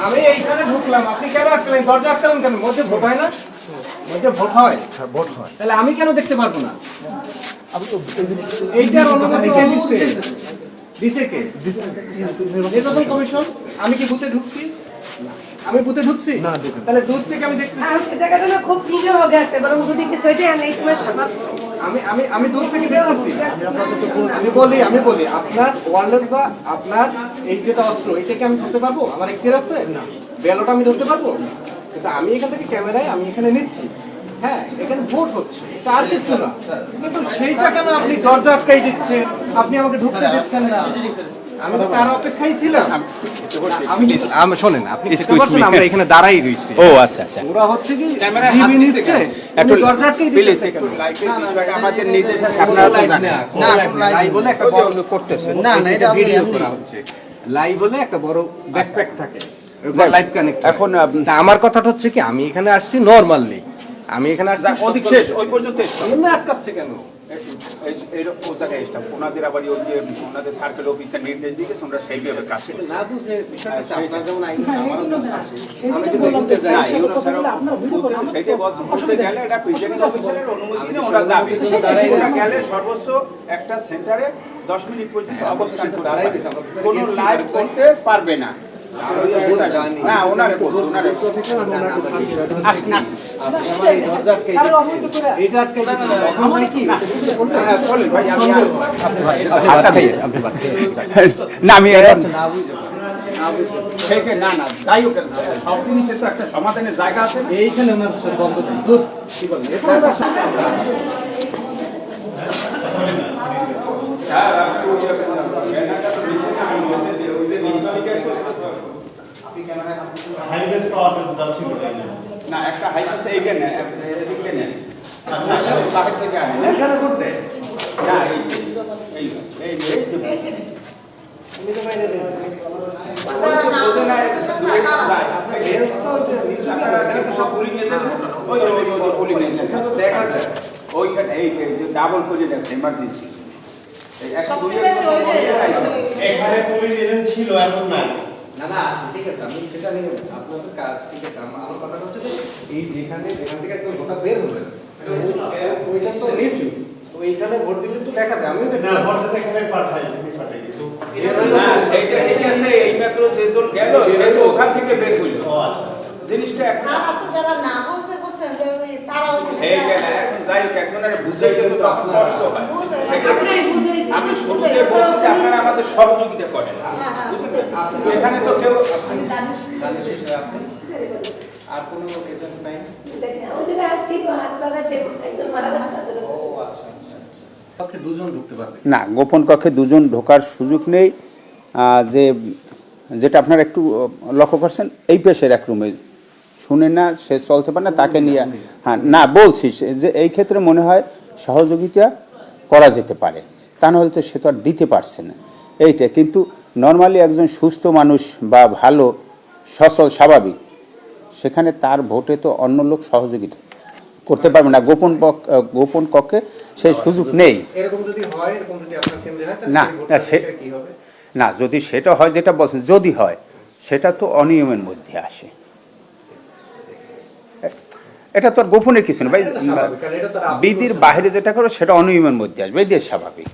আমি এইখানে ঢুকলাম, আপনি কেন আটকালেন? দরজা আটকালেন কেন? মধ্যে ভোট হয় না? মধ্যে ভোট হয়? হ্যাঁ, ভোট হয়। তাহলে আমি কেন দেখতে পারবো না? আমি তো এইটার অনুমতি কে দিচ্ছে? দিছে কে? নির্বাচন কমিশন। আমি কি বুথে ঢুকছি? আমি বুথে ঢুকছি না, তাহলে দূর থেকে আমি দেখতেছি। এই জায়গাটা না খুব নিরীহ গেছে, বরং যদি কিছু হয়ে যায় নেই তোমার স্বভাব। আমি দূর থেকে দেখতেছি। আমি বলি আপনার ওয়ারলেস বা আপনার এই যেটা অস্ত্র, এটাকে আমি ধরতে পারবো? আমার এখতিয়ার আছে না? ব্যালট আমি ধরতে পারবো? কিন্তু আমি এখান থেকে ক্যামেরায় আমি এখানে নিচ্ছি, হ্যাঁ এখানে ভোট হচ্ছে, এটা আর কিছু না। কিন্তু সেইটা কেন আপনি দরজা আটকাই দিচ্ছেন? আপনি আমাকে ঢুকতে দিচ্ছেন না। আমি তো তার অপেক্ষায় ছিলাম। আমি শোনেন, আপনি বুঝতে পারছেন আমরা এখানে দাঁড়াই রইছি। ও আচ্ছা আচ্ছা, ওরা হচ্ছে কি জিবি নিচ্ছে, একটু দরজা আটকাই দিচ্ছে। আমাদের নির্দেশে আপনারা তো জানেন না, লাইভ বলে একটা বড় করতেছে, না না, এটা ভিডিও করা হচ্ছে। লাইভ বলে একটা বড় ব্যাকপ্যাক থাকে, লাইভ কানেক্ট। এখন আমার কথাটা হচ্ছে কি, আমি এখানে আসছি নরমালি, আমি এখানে আসছি অধিক শেষ ওই পর্যন্ত এমনি আটকাচ্ছে কেন? ও জায়গায় স্টাফ ওনাদের আবার ওই যে ওনাদের সার্কেল অফিসার নির্দেশ দিয়েছে, ওরা সেইভাবে কাজ করছে না বুঝে বিষয়টা হচ্ছে আপনার যেমন আইন আমারও তো আছে। আমি যদি বলতে যাই সেটাই বলছি, বলতে গেলে এটা প্রিজাইডিং অফিসারের অনুমতি নিয়ে ওরা যাবে। ওরা গেলে সর্বোচ্চ একটা সেন্টারে 10 মিনিট পর্যন্ত অবস্থান করতে পারবে, কোনো লাইভ করতে পারবে না। না ওনারে বলুন, ওনারে আসেন আসেন। আমার এই দরজা আটকাই দিচ্ছে, এটা আটকাই দিচ্ছে, তখন হয় কি? বলেন ভাই, আমি আপনি না আমি না বুঝতে থেকে না না যাই হোক, সব জিনিসের তো একটা সমাধানের জায়গা আছে। এইখানে ওনার সাথে দ্বন্দ্ব নেই। দূর, কি বলেন? এটা ওনার সাথে না একটা হাইসে এইটা নেন, এদিকে নেন, বাহির থেকে আনেন এখানে করতে না এই এই এই আমি তো বাইরে নেই। দেখা যায় ওইখানে এইটা যে ডাবল করে দেখছে এমার্জেন্সি এখানে পুলিশ এজেন্ট ছিল, এখন নাই। না না ঠিক আছে, আমি সেটা নিয়ে আপনাদের কাজ ঠিক আছে। আমার কথা হচ্ছে যে এই যেখান থেকে একদম ভোটার বের হলেন, ওইটা তো নিচু, তো এইখানে ভোট দিলে তো দেখা যায়। আমিও না, ভোটটা এখানে পাঠাই, আমি পাঠাই কিন্তু না সেইটা ঠিক আছে, এই মাত্র যেজন গেল সে তো ওখান থেকে বের হইল। ও আচ্ছা, জিনিসটা এখন যারা না বুঝতে পারছেন যে তারাও সেইটা না, এখন যাই হোক একজনের বুঝাইতে তো তখন কষ্ট হয়। আমি শুরুতে বলছি যে আপনারা আমাদের সহযোগিতা করেন, এখানে তো কেউ আপনি আর কোনো এজেন্ট নাই? ওই জায়গায় আসছি তো হাত বাগাছে, একজন মারা গেছে। ও আচ্ছা আচ্ছা, ওকে দুজন ঢুকতে পারবে না, গোপন কক্ষে দুজন ঢোকার সুযোগ নেই। যে যেটা আপনারা একটু লক্ষ্য করছেন, এই পেশের এক রুমে শুনে না সে চলতে পারে না, তাকে নিয়ে হ্যাঁ না বলছি যে এই ক্ষেত্রে মনে হয় সহযোগিতা করা যেতে পারে, তা নাহলে তো সে তো আর দিতে পারছে না এইটা। কিন্তু নর্মালি একজন সুস্থ মানুষ বা ভালো সচল স্বাভাবিক, সেখানে তার ভোটে তো অন্য লোক সহযোগিতা করতে পারবে না, গোপন কক্ষে সেই সুযোগ নেই। এরকম যদি হয়, এরকম যদি আপনার কেন্দ্রে হয়, না, তাহলে কি হবে? না যদি সেটা হয়, যেটা বলছেন যদি হয়, সেটা তো অনিয়মের মধ্যে আসে। এটা তো আর গোপনের কিছু না ভাই, বিধির বাইরে যেটা করো সেটা অনিয়মের মধ্যে আসবে, এটাই স্বাভাবিক।